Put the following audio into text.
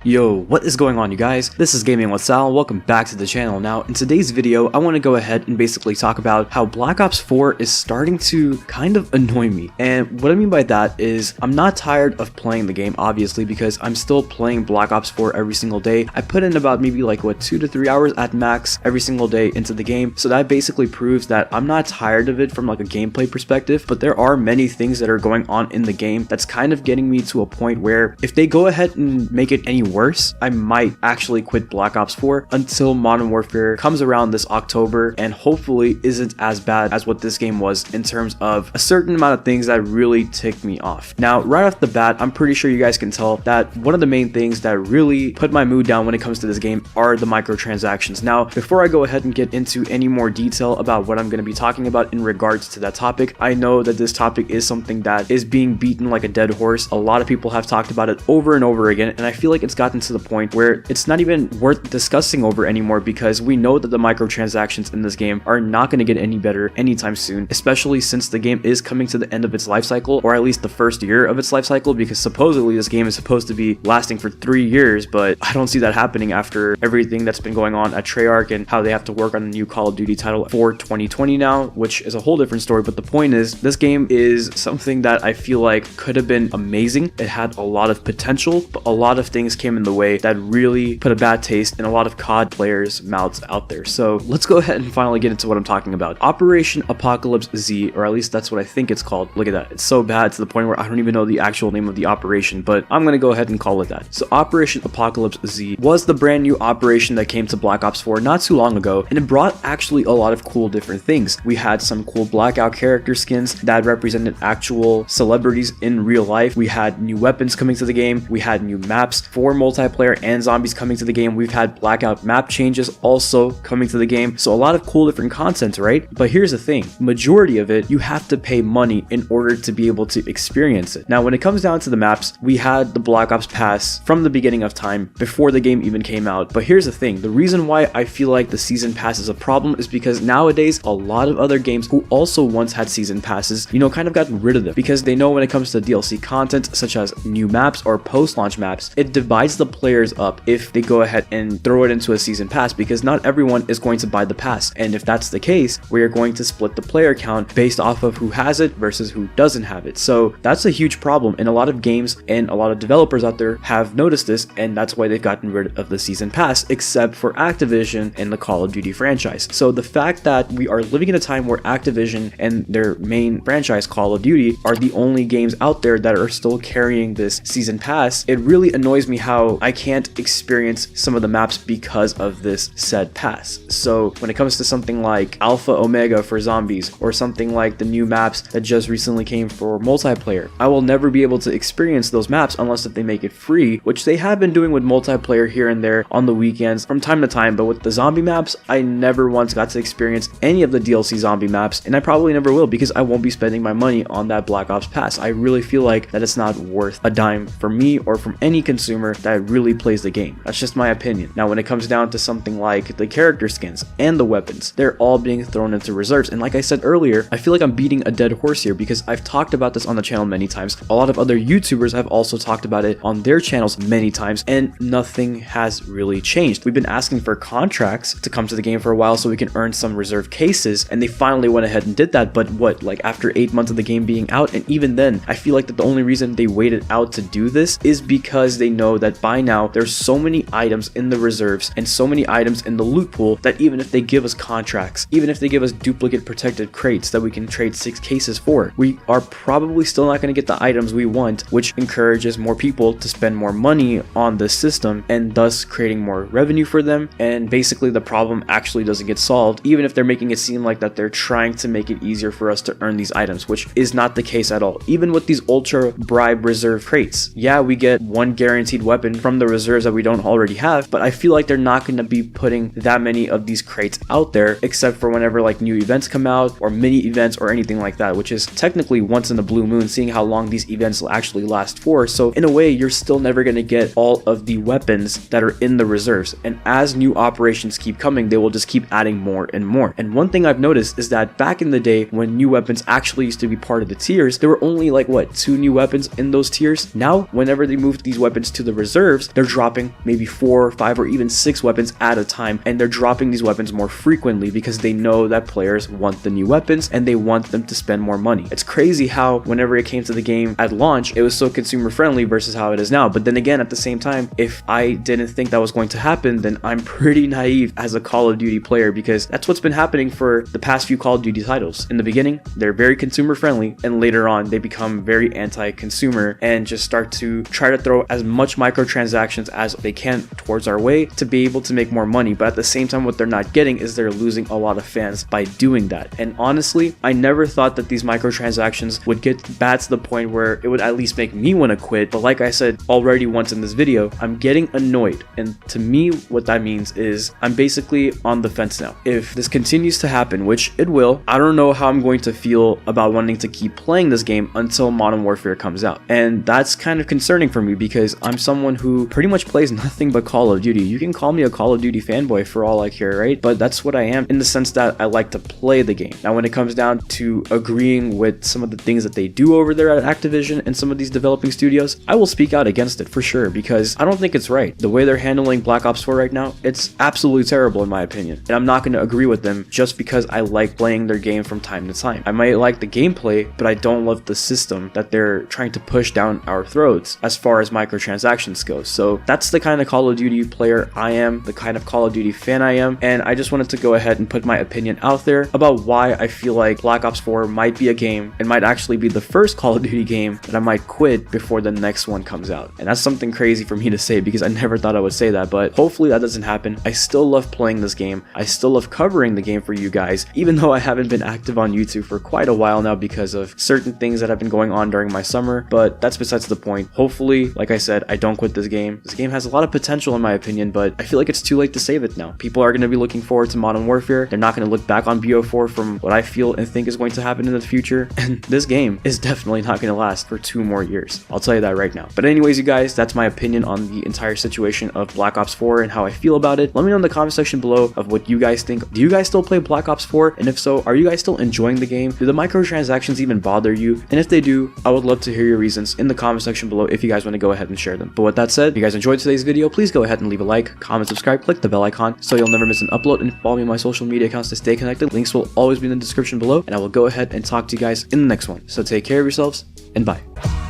Yo, what is going on, you guys? This is Gaming with Sal. Welcome back to the channel. Now, in today's video, I want to go ahead and basically talk about how Black Ops 4 is starting to kind of annoy me. And what I mean by that is I'm not tired of playing the game, obviously, because I'm still playing Black Ops 4 every single day. I put in about maybe like 2 to 3 hours at max every single day into the game. So that basically proves that I'm not tired of it from like a gameplay perspective, but there are many things that are going on in the game that's kind of getting me to a point where if they go ahead and make it any worse, I might actually quit Black Ops 4 until Modern Warfare comes around this October and hopefully isn't as bad as what this game was in terms of a certain amount of things that really ticked me off. Now, right off the bat, I'm pretty sure you guys can tell that one of the main things that really put my mood down when it comes to this game are the microtransactions. Now, before I go ahead and get into any more detail about what I'm going to be talking about in regards to that topic, I know that this topic is something that is being beaten like a dead horse. A lot of people have talked about it over and over again, and I feel like it's gotten to the point where it's not even worth discussing over anymore because we know that the microtransactions in this game are not going to get any better anytime soon, especially since the game is coming to the end of its life cycle, or at least the first year of its life cycle, because supposedly this game is supposed to be lasting for 3 years, but I don't see that happening after everything that's been going on at Treyarch and how they have to work on a new Call of Duty title for 2020 now, which is a whole different story. But the point is, this game is something that I feel like could have been amazing. It had a lot of potential, but a lot of things came in the way that really put a bad taste in a lot of COD players' mouths out there. So let's go ahead and finally get into what I'm talking about. Operation Apocalypse Z, or at least that's what I think it's called. Look at that. It's so bad to the point where I don't even know the actual name of the operation, but I'm going to go ahead and call it that. So Operation Apocalypse Z was the brand new operation that came to Black Ops 4 not too long ago, and it brought actually a lot of cool different things. We had some cool Blackout character skins that represented actual celebrities in real life. We had new weapons coming to the game. We had new maps for multiplayer and zombies coming to the game. We've had Blackout map changes also coming to the game. So a lot of cool different content, right? But here's the thing, majority of it, you have to pay money in order to be able to experience it. Now, when it comes down to the maps, we had the Black Ops Pass from the beginning of time before the game even came out. But here's the thing, the reason why I feel like the season pass is a problem is because nowadays a lot of other games who also once had season passes, kind of gotten rid of them because they know when it comes to DLC content such as new maps or post-launch maps, it divides the players up if they go ahead and throw it into a season pass, because not everyone is going to buy the pass. And if that's the case, we are going to split the player count based off of who has it versus who doesn't have it. So that's a huge problem, and a lot of games and a lot of developers out there have noticed this, and that's why they've gotten rid of the season pass, except for Activision and the Call of Duty franchise. So the fact that we are living in a time where Activision and their main franchise Call of Duty are the only games out there that are still carrying this season pass, it really annoys me how I can't experience some of the maps because of this said pass. So when it comes to something like Alpha Omega for zombies, or something like the new maps that just recently came for multiplayer, I will never be able to experience those maps unless if they make it free, which they have been doing with multiplayer here and there on the weekends from time to time. But with the zombie maps, I never once got to experience any of the DLC zombie maps, and I probably never will because I won't be spending my money on that Black Ops Pass. I really feel like that it's not worth a dime for me or from any consumer that really plays the game. That's just my opinion. Now, when it comes down to something like the character skins and the weapons, they're all being thrown into reserves. And like I said earlier, I feel like I'm beating a dead horse here because I've talked about this on the channel many times. A lot of other YouTubers have also talked about it on their channels many times, and nothing has really changed. We've been asking for contracts to come to the game for a while so we can earn some reserve cases, and they finally went ahead and did that. But what, like after 8 months of the game being out? And even then, I feel like that the only reason they waited out to do this is because they know that by now there's so many items in the reserves and so many items in the loot pool that even if they give us contracts, even if they give us duplicate protected crates that we can trade 6 cases for, we are probably still not going to get the items we want, which encourages more people to spend more money on this system and thus creating more revenue for them. And basically the problem actually doesn't get solved, even if they're making it seem like that they're trying to make it easier for us to earn these items, which is not the case at all. Even with these ultra bribe reserve crates, yeah, we get one guaranteed weapon from the reserves that we don't already have, but I feel like they're not going to be putting that many of these crates out there except for whenever like new events come out or mini events or anything like that, which is technically once in a blue moon, seeing how long these events will actually last for. So in a way, you're still never going to get all of the weapons that are in the reserves, and as new operations keep coming, they will just keep adding more and more. And one thing I've noticed is that back in the day when new weapons actually used to be part of the tiers, there were only like 2 new weapons in those tiers. Now whenever they moved these weapons to the reserve, serves, they're dropping maybe 4, 5, or even 6 weapons at a time, and they're dropping these weapons more frequently because they know that players want the new weapons and they want them to spend more money. It's crazy how whenever it came to the game at launch, it was so consumer friendly versus how it is now. But then again, at the same time, if I didn't think that was going to happen, then I'm pretty naive as a Call of Duty player, because that's what's been happening for the past few Call of Duty titles. In the beginning, they're very consumer friendly, and later on they become very anti-consumer and just start to try to throw as much microtransactions as they can towards our way to be able to make more money. But at the same time, what they're not getting is they're losing a lot of fans by doing that. And honestly, I never thought that these microtransactions would get bad to the point where it would at least make me want to quit. But like I said already once in this video, I'm getting annoyed, and to me what that means is I'm basically on the fence now. If this continues to happen, which it will, I don't know how I'm going to feel about wanting to keep playing this game until Modern Warfare comes out. And that's kind of concerning for me because I'm someone who pretty much plays nothing but Call of Duty. You can call me a Call of Duty fanboy for all I care, right? But that's what I am, in the sense that I like to play the game. Now when it comes down to agreeing with some of the things that they do over there at Activision and some of these developing studios, I will speak out against it for sure, because I don't think it's right. The way they're handling Black Ops 4 right now, it's absolutely terrible in my opinion. And I'm not going to agree with them just because I like playing their game from time to time. I might like the gameplay, but I don't love the system that they're trying to push down our throats as far as microtransactions go. So that's the kind of Call of Duty player I am, the kind of Call of Duty fan I am, and I just wanted to go ahead and put my opinion out there about why I feel like Black Ops 4 might be a game and might actually be the first Call of Duty game that I might quit before the next one comes out. And that's something crazy for me to say because I never thought I would say that, but hopefully that doesn't happen. I still love playing this game. I still love covering the game for you guys, even though I haven't been active on YouTube for quite a while now because of certain things that have been going on during my summer, but that's besides the point. Hopefully, like I said, I don't quit this game. This game has a lot of potential in my opinion, but I feel like it's too late to save it now. People are going to be looking forward to Modern Warfare. They're not going to look back on BO4 from what I feel and think is going to happen in the future, and this game is definitely not going to last for 2 more years. I'll tell you that right now. But anyways, you guys, that's my opinion on the entire situation of Black Ops 4 and how I feel about it. Let me know in the comment section below of what you guys think. Do you guys still play Black Ops 4? And if so, are you guys still enjoying the game? Do the microtransactions even bother you? And if they do, I would love to hear your reasons in the comment section below if you guys want to go ahead and share them. But with that said, if you guys enjoyed today's video, please go ahead and leave a like, comment, subscribe, click the bell icon so you'll never miss an upload, and follow me on my social media accounts to stay connected. Links will always be in the description below, and I will go ahead and talk to you guys in the next one. So take care of yourselves, and bye.